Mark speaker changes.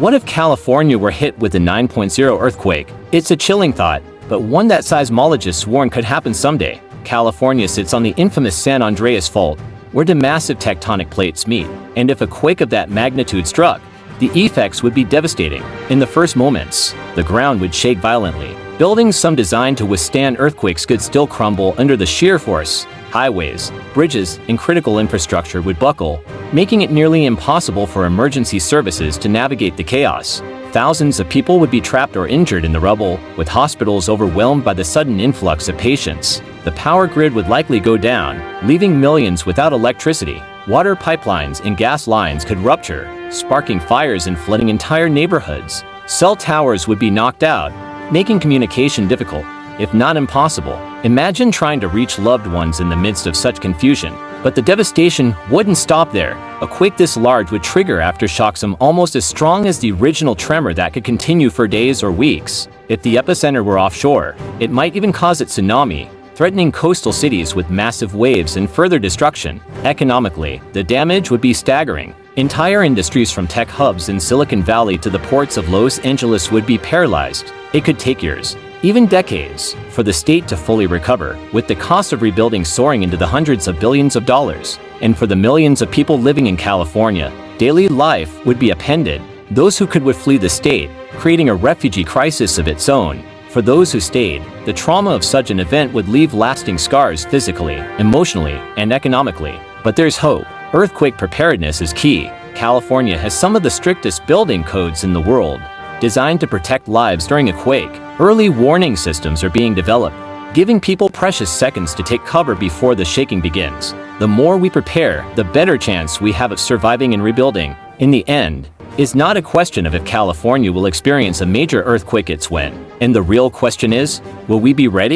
Speaker 1: What if California were hit with a 9.0 earthquake? It's a chilling thought, but one that seismologists warn could happen someday. California sits on the infamous San Andreas Fault, where two massive tectonic plates meet, and if a quake of that magnitude struck, the effects would be devastating. In the first moments, the ground would shake violently. Buildings some designed to withstand earthquakes could still crumble under the sheer force. Highways, bridges, and critical infrastructure would buckle, making it nearly impossible for emergency services to navigate the chaos. Thousands of people would be trapped or injured in the rubble, with hospitals overwhelmed by the sudden influx of patients. The power grid would likely go down, leaving millions without electricity. Water pipelines and gas lines could rupture, sparking fires and flooding entire neighborhoods. Cell towers would be knocked out, making communication difficult, if not impossible. Imagine trying to reach loved ones in the midst of such confusion. But the devastation wouldn't stop there. A quake this large would trigger aftershocks almost as strong as the original tremor that could continue for days or weeks. If the epicenter were offshore, it might even cause a tsunami, threatening coastal cities with massive waves and further destruction. Economically, the damage would be staggering. Entire industries from tech hubs in Silicon Valley to the ports of Los Angeles would be paralyzed. It could take years, even decades, for the state to fully recover, with the cost of rebuilding soaring into the hundreds of billions of dollars. And for the millions of people living in California, daily life would be upended. Those who could would flee the state, creating a refugee crisis of its own. For those who stayed, the trauma of such an event would leave lasting scars physically, emotionally, and economically. But there's hope. Earthquake preparedness is key. California has some of the strictest building codes in the world, designed to protect lives during a quake. Early warning systems are being developed, giving people precious seconds to take cover before the shaking begins. The more we prepare, the better chance we have of surviving and rebuilding. In the end, it's not a question of if California will experience a major earthquake, it's when. And the real question is, will we be ready?